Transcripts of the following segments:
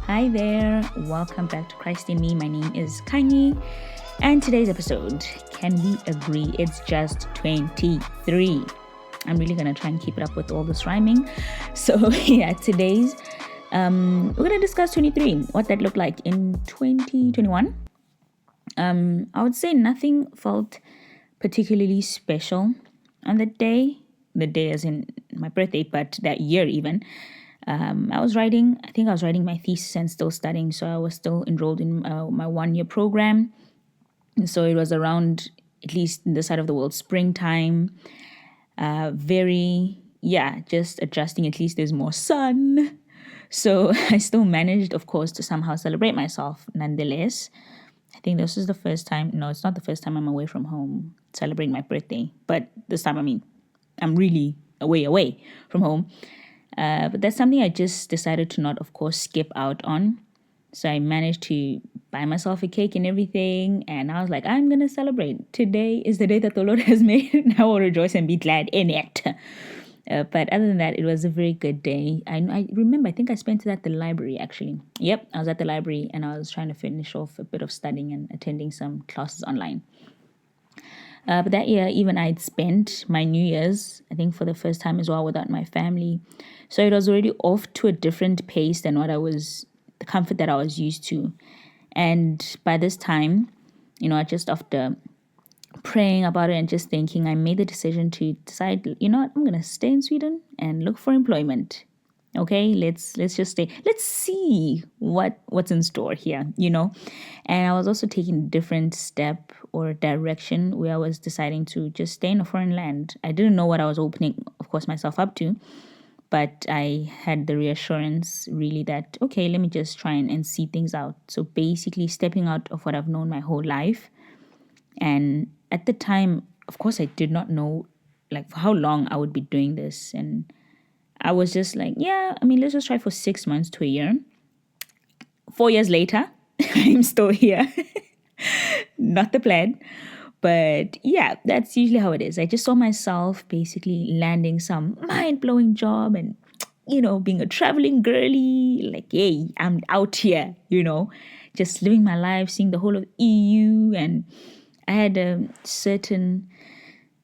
Hi there, welcome back to Christ in Me. My name is Kanye, and today's episode, can we agree it's just 23? I'm really gonna try and keep it up with all this rhyming. So today's we're gonna discuss 23, what that looked like in 2021. I would say nothing felt particularly special on that day. The day as in my birthday, but that year even. I was writing my thesis and still studying. So I was still enrolled in my 1 year program. And so it was around, at least in this side of the world, springtime. Just adjusting. At least there's more sun. So I still managed, of course, to somehow celebrate myself nonetheless. I think this is the first time. No, it's not the first time I'm away from home celebrating my birthday. But this time, I'm really away from home. But that's something I just decided to not, of course, skip out on. So I managed to buy myself a cake and everything. And I was like, I'm going to celebrate. Today is the day that the Lord has made. And I will rejoice and be glad in it. But other than that, it was a very good day. I remember, I think I spent it at the library, actually. Yep, I was at the library and I was trying to finish off a bit of studying and attending some classes online. But that year, even I'd spent my New Year's, I think for the first time as well, without my family. So it was already off to a different pace than the comfort that I was used to. And by this time, just after praying about it and just thinking, I made the decision to decide, I'm going to stay in Sweden and look for employment. Okay, let's just stay. Let's see what's in store here, And I was also taking a different step or direction where I was deciding to just stay in a foreign land. I didn't know what I was opening, of course, myself up to, but I had the reassurance really that, okay, let me just try and see things out. So basically stepping out of what I've known my whole life. And at the time, of course, I did not know like for how long I would be doing this. And I was just like, let's just try for 6 months to a year. 4 years later, I'm still here. Not the plan. But yeah, that's usually how it is. I just saw myself basically landing some mind-blowing job and, being a traveling girly. Like, hey, I'm out here, just living my life, seeing the whole of EU. And I had a certain,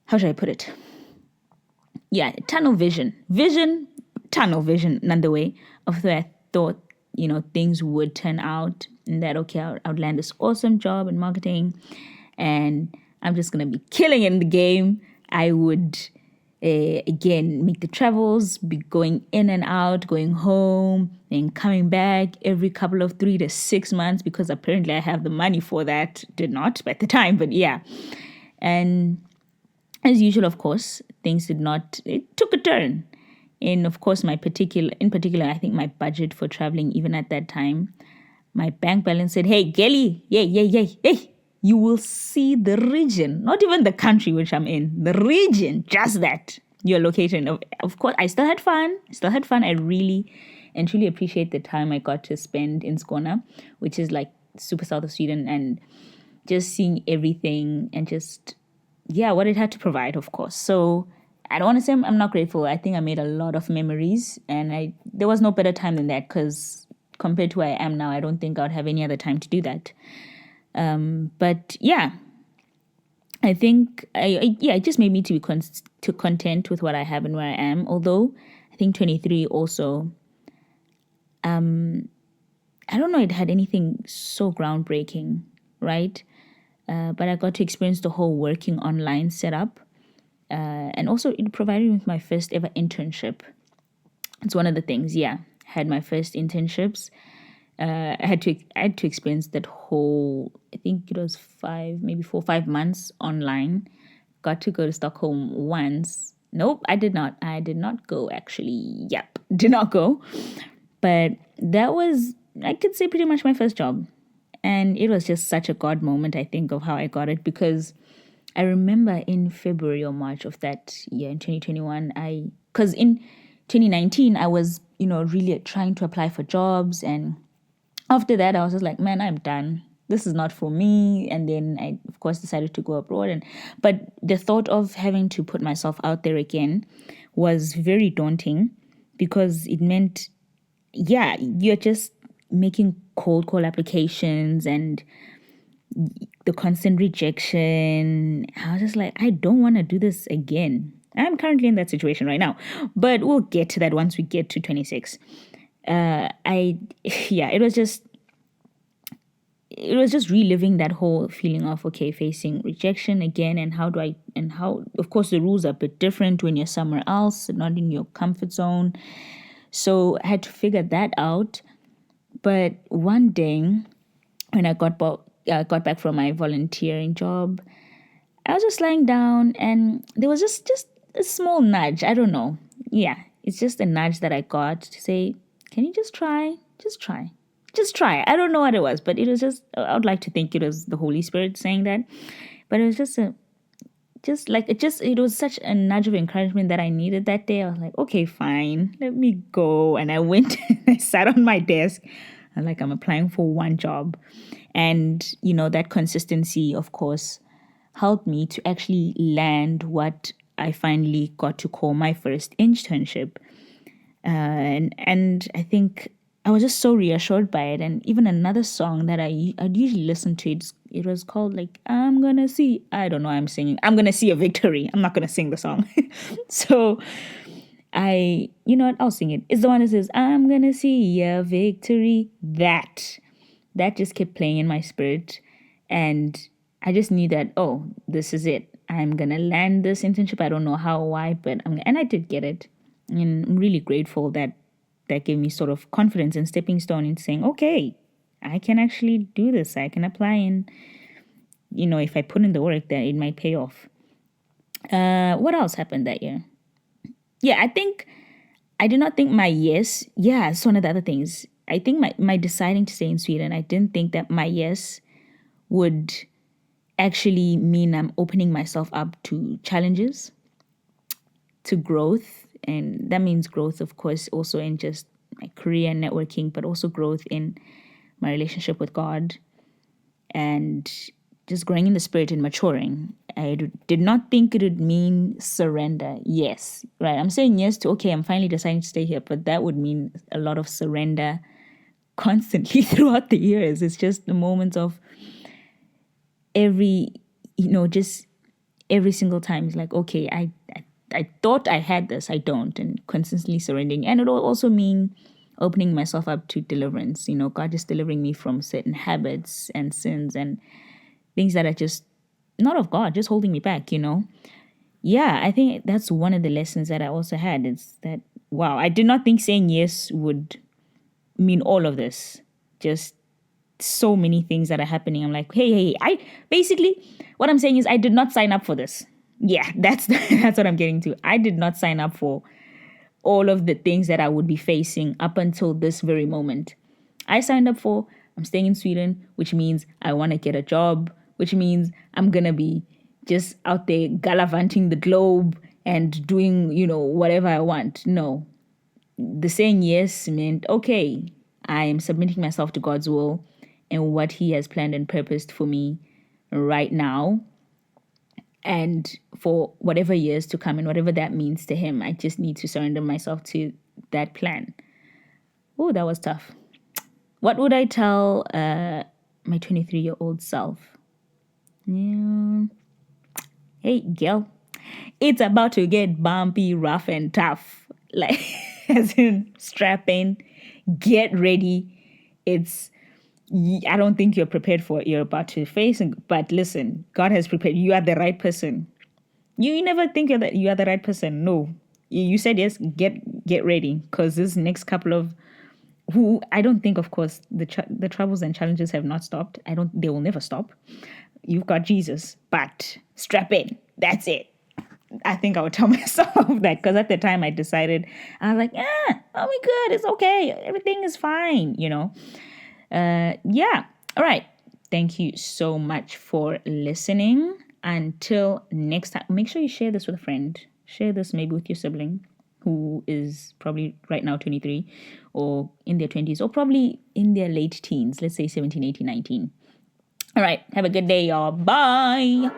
how should I put it? Yeah, tunnel vision, tunnel vision, none the way of the way I thought, things would turn out, and that, okay, I would land this awesome job in marketing and I'm just going to be killing it in the game. I would, again, make the travels, be going in and out, going home and coming back every couple of 3 to 6 months because apparently I have the money for that. Did not at the time, but yeah. And as usual, of course, things it took a turn. And of course, in particular, I think my budget for traveling, even at that time, my bank balance said, hey, Gelly, hey, you will see the region, not even the country which I'm in, the region, just that, your location. Of course, I still had fun. I really and truly appreciate the time I got to spend in Skåne, which is like super south of Sweden, and just seeing everything and just, what it had to provide, of course. So I don't want to say I'm not grateful. I think I made a lot of memories, and there was no better time than that, because compared to where I am now, I don't think I would have any other time to do that. But yeah, I think it just made me to be content with what I have and where I am. Although I think 23 also, I don't know, it had anything so groundbreaking, right? But I got to experience the whole working online setup. And also it provided me with my first ever internship. It's one of the things, I had my first internships. I had to experience that whole, I think it was 4 or 5 months online. Got to go to Stockholm once. Nope, I did not. I did not go, actually. Yep, did not go. But that was, I could say, pretty much my first job. And it was just such a God moment, I think, of how I got it, because I remember in February or March of that year, in 2021, because in 2019, I was, really trying to apply for jobs. And after that, I was just like, man, I'm done. This is not for me. And then I, of course, decided to go abroad. But the thought of having to put myself out there again was very daunting, because it meant, you're just making cold call applications and the constant rejection. I was just like, I don't want to do this again. I'm currently in that situation right now, but we'll get to that once we get to 26. Yeah, it was just reliving that whole feeling of, okay, facing rejection again, and how, of course, the rules are a bit different when you're somewhere else, not in your comfort zone. So I had to figure that out. But one day when I got back from my volunteering job, I was just lying down, and there was just a small nudge. I don't know. Yeah, it's just a nudge that I got to say, can you just try? Just try. Just try. I don't know what it was, but it was just, I would like to think it was the Holy Spirit saying that. But it was it was such a nudge of encouragement that I needed that day. I was like, okay, fine, let me go. And I went and I sat on my desk. I'm applying for one job. And, that consistency, of course, helped me to actually land what I finally got to call my first internship. And I think I was just so reassured by it. And even another song that I'd usually listen to, it was called like, I'm gonna see, I don't know, I'm singing, I'm gonna see a victory. I'm not gonna sing the song. So you know what, I'll sing it. It's the one that says, I'm gonna see a victory. That just kept playing in my spirit. And I just knew that, oh, this is it. I'm gonna land this internship. I don't know how, why, but and I did get it. And I'm really grateful that gave me sort of confidence and stepping stone in saying, okay, I can actually do this. I can apply, and if I put in the work, that it might pay off. What else happened that year? Yeah, I did not think my yes. Yeah, it's one of the other things. I think my deciding to stay in Sweden, I didn't think that my yes would actually mean I'm opening myself up to challenges, to growth. And that means growth, of course, also in just my career and networking, but also growth in my relationship with God, and just growing in the spirit and maturing. I did not think it would mean surrender. Yes, right. I'm saying yes to, okay, I'm finally deciding to stay here, but that would mean a lot of surrender constantly throughout the years. It's just the moments of just every single time. It's like, okay, I thought I had this, I don't, and constantly surrendering. And it'll also mean opening myself up to deliverance. God is delivering me from certain habits and sins and things that are just not of God, just holding me back, Yeah, I think that's one of the lessons that I also had. It's that, wow, I did not think saying yes would mean all of this. Just so many things that are happening. I'm like, hey, what I'm saying is I did not sign up for this. Yeah, that's that's what I'm getting to. I did not sign up for all of the things that I would be facing up until this very moment. I signed up for, I'm staying in Sweden, which means I want to get a job, which means I'm going to be just out there gallivanting the globe and doing, whatever I want. No. The saying yes meant, okay, I am submitting myself to God's will and what He has planned and purposed for me right now, and for whatever years to come, and whatever that means to Him. I just need to surrender myself to that plan. Oh, that was tough. What would I tell my 23-year-old self? Yeah. Hey, girl, it's about to get bumpy, rough, and tough. Like, as in, strap in, get ready. I don't think you're prepared for what you're about to face. But listen, God has prepared. You are the right person. You never think you are the right person. No. You said yes, get ready. Because this next couple of, I don't think, of course, the troubles and challenges have not stopped. They will never stop. You've got Jesus, but strap in. That's it. I think I would tell myself that, because at the time I decided, I was like, I'll be good. It's okay. Everything is fine, Yeah. All right. Thank you so much for listening. Until next time, make sure you share this with a friend. Share this maybe with your sibling who is probably right now 23 or in their 20s or probably in their late teens. Let's say 17, 18, 19. All right. Have a good day, y'all. Bye.